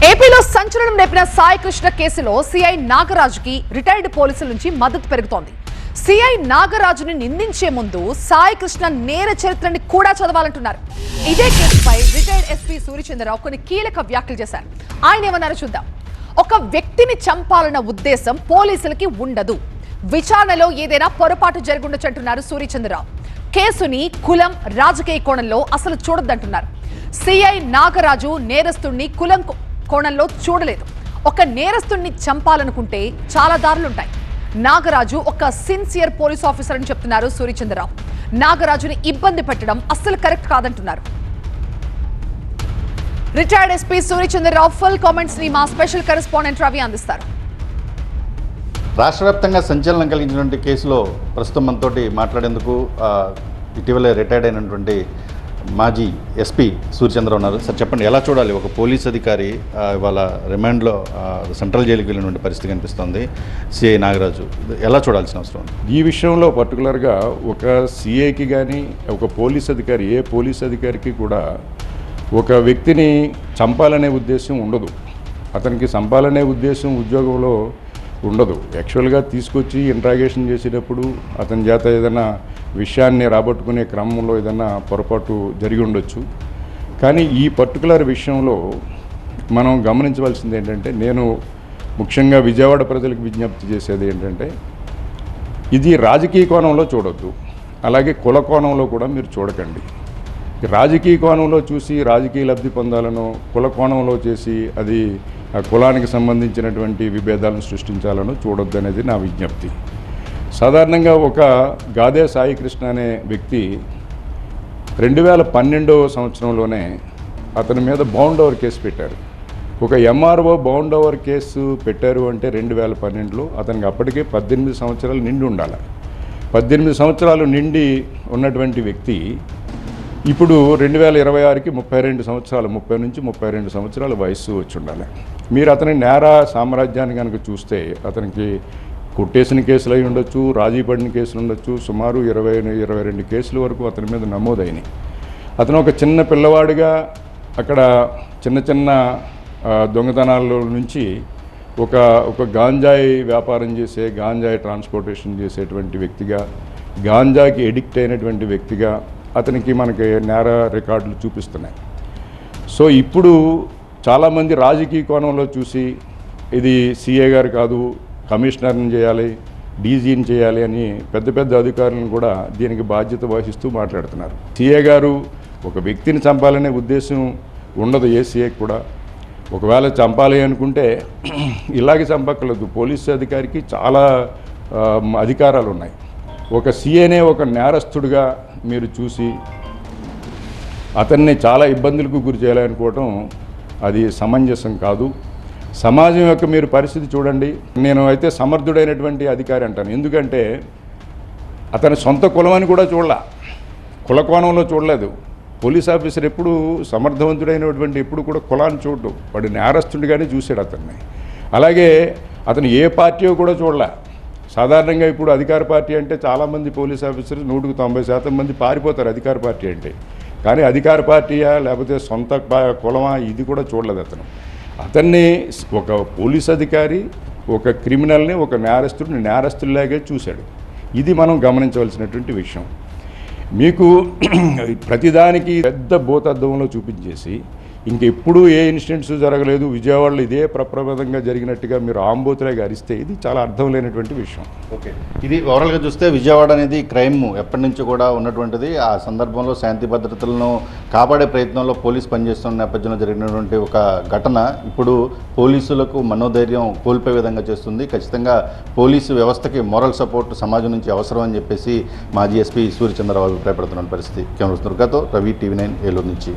ఏపీలో సంచలనం రేపిన సాయి కృష్ణ కేసులో సిఐ నాగరాజుకి రిటైర్డ్ పోలీసుల నుంచి మద్దతు పెరుగుతోంది. సిఐ నాగరాజుని నిందించే ముందు సాయి కృష్ణ నేర చరిత్రని కూడా చదవాలంటున్నారు. ఇదే కేసుపై రిటైర్డ్ ఎస్పీ సూర్యచంద్రరావు కొన్ని కీలక వ్యాఖ్యలు చేశారు. ఆయన ఏమన్నారో చూద్దాం. ఒక వ్యక్తిని చంపాలన్న ఉద్దేశం పోలీసులకి ఉండదు. విచారణలో ఏదైనా పొరపాటు జరుగుండొచ్చంటున్నారు సూర్యచంద్రరావు. కేసుని కులం, రాజకీయ కోణంలో అసలు చూడొద్దంటున్నారు. సిఐ నాగరాజు నేరస్తుడిని కులం కోణంలో చూడలేదు. ఒక నేరస్తుడిని చంపాలనుకుంటే చాలా దారులుంటాయి. నాగరాజు ఒక సిన్సియర్ పోలీస్ ఆఫీసర్ అని చెప్తున్నారు సూర్యచంద్రరావు. నాగరాజుని ఇబ్బంది పెట్టడం అస్సలు కరెక్ట్ కాదంటున్నారు. Retired SP Suryachandrarao full comments ని మా స్పెషల్ కరెస్పాండెంట్ రవి అందిస్తారు. రాష్ట్ర వ్యాప్తంగా సంచలనం కలిగినటువంటి కేసులో ప్రస్తుతం మనతోటి మాట్లాడేందుకు ఇటీవలే రిటైర్డ్ అయినటువంటి మాజీ ఎస్పీ సూర్యచంద్ర ఉన్నారు. సార్ చెప్పండి, ఎలా చూడాలి ఒక పోలీస్ అధికారి ఇవాళ రిమాండ్లో సెంట్రల్ జైలుకి వెళ్ళినటువంటి పరిస్థితి కనిపిస్తుంది. సిఐ నాగరాజు ఎలా చూడాల్సిన అవసరం? ఈ విషయంలో పర్టికులర్గా ఒక సిఐకి కానీ ఒక పోలీస్ అధికారి, ఏ పోలీస్ అధికారికి కూడా ఒక వ్యక్తిని చంపాలనే ఉద్దేశం ఉండదు. అతనికి చంపాలనే ఉద్దేశం ఉద్యోగంలో ఉండదు. యాక్చువల్గా తీసుకొచ్చి ఇంట్రాగేషన్ చేసేటప్పుడు అతని చేత ఏదైనా విషయాన్ని రాబట్టుకునే క్రమంలో ఏదైనా పొరపాటు జరిగి ఉండొచ్చు. కానీ ఈ పర్టికులర్ విషయంలో మనం గమనించవలసింది ఏంటంటే, నేను ముఖ్యంగా విజయవాడ ప్రజలకు విజ్ఞప్తి చేసేది ఏంటంటే, ఇది రాజకీయ కోణంలో చూడొద్దు, అలాగే కుల కోణంలో కూడా మీరు చూడకండి. రాజకీయ కోణంలో చూసి రాజకీయ లబ్ధి పొందాలనో, కుల కోణంలో చేసి అది కులానికి సంబంధించినటువంటి విభేదాలను సృష్టించాలనో చూడొద్దు అనేది నా విజ్ఞప్తి. సాధారణంగా ఒక గాదే సాయి కృష్ణ అనే వ్యక్తి 2012 సంవత్సరంలోనే అతని మీద బౌండ్ ఓవర్ కేసు పెట్టారు. ఒక ఎంఆర్ఓ బౌండ్ ఓవర్ కేసు పెట్టారు అంటే 2012లో అతనికి అప్పటికే 18 సంవత్సరాలు నిండి ఉండాలి. 18 సంవత్సరాలు నిండి ఉన్నటువంటి వ్యక్తి ఇప్పుడు 2026కి 32 సంవత్సరాలు, 30 నుంచి 32 సంవత్సరాల వయస్సు వచ్చి ఉండాలి. మీరు అతని నేర సామ్రాజ్యాన్ని కనుక చూస్తే అతనికి కొట్టేసిన కేసులు అయి ఉండొచ్చు, రాజీ పడిన కేసులు ఉండొచ్చు, సుమారు 22 కేసుల వరకు అతని మీద నమోదైనాయి. అతను ఒక చిన్న పిల్లవాడిగా అక్కడ చిన్న దొంగతనాల నుంచి ఒక గాంజాయి వ్యాపారం చేసే, గాంజాయి ట్రాన్స్పోర్టేషన్ చేసేటువంటి వ్యక్తిగా, గాంజాకి ఎడిక్ట్ అయినటువంటి వ్యక్తిగా అతనికి మనకి నేర రికార్డులు చూపిస్తున్నాయి. సో ఇప్పుడు చాలామంది రాజకీయ కోణంలో చూసి ఇది సిఏ గారు కాదు, కమిషనర్ని చేయాలి, డీజీని చేయాలి అని పెద్ద అధికారులను కూడా దీనికి బాధ్యత వహిస్తూ మాట్లాడుతున్నారు. సిఏ గారు ఒక వ్యక్తిని చంపాలనే ఉద్దేశం ఉండదు ఏ సిఏకి కూడా. ఒకవేళ చంపాలి అనుకుంటే ఇలాగే చంపక్కర్లేదు. పోలీసు అధికారికి చాలా అధికారాలు ఉన్నాయి. ఒక సిఏనే ఒక నేరస్తుడిగా మీరు చూసి అతన్ని చాలా ఇబ్బందులకు గురి చేయాలనుకోవటం అది సమంజసం కాదు. సమాజం యొక్క మీరు పరిస్థితి చూడండి. నేను అయితే సమర్థుడైనటువంటి అధికారి అంటాను. ఎందుకంటే అతని సొంత కులం అని కూడా చూడలే, కుల కోణంలో చూడలేదు. పోలీస్ ఆఫీసర్ ఎప్పుడు సమర్థవంతుడైనటువంటి ఎప్పుడు కూడా కులాన్ని చూడడం, వాడు నేరస్తుడిగానే చూశాడు అతన్ని. అలాగే అతను ఏ పార్టీయో కూడా చూడలే. సాధారణంగా ఇప్పుడు అధికార పార్టీ అంటే చాలామంది పోలీస్ ఆఫీసర్స్ 190% మంది పారిపోతారు అధికార పార్టీ అంటే. కానీ అధికార పార్టీయా లేకపోతే సొంత కులమా ఇది కూడా చూడలేదు అతను. అతన్ని ఒక పోలీస్ అధికారి ఒక క్రిమినల్ని, ఒక నేరస్తుడిలాగే చూశాడు. ఇది మనం గమనించవలసినటువంటి విషయం. మీకు ప్రతిదానికి పెద్ద భూతద్దంలో చూపించేసి ఇంకెప్పుడు ఏ ఇన్సిడెంట్స్ జరగలేదు, విజయవాడలో ఇదే ప్రప్రదంగా జరిగినట్టుగా మీరు ఆంబోతులాగా అరిస్తే ఇది చాలా అర్థం లేనటువంటి విషయం. ఓకే, ఇది ఓవరాల్గా చూస్తే విజయవాడ అనేది క్రైమ్ ఎప్పటి నుంచో కూడా ఉన్నటువంటిది. ఆ సందర్భంలో శాంతి భద్రతలను కాపాడే ప్రయత్నంలో పోలీసు పనిచేస్తున్న నేపథ్యంలో జరిగినటువంటి ఒక ఘటన ఇప్పుడు పోలీసులకు మనోధైర్యం కోల్పోయే విధంగా చేస్తుంది. ఖచ్చితంగా పోలీసు వ్యవస్థకి మోరల్ సపోర్ట్ సమాజం నుంచి అవసరం అని చెప్పేసి మాజీ ఎస్పీ సూర్యచంద్రరావు అభిప్రాయపడుతున్న పరిస్థితి. కెమెరా దుర్గాతో రవి, TV9 ఏలూరు నుంచి.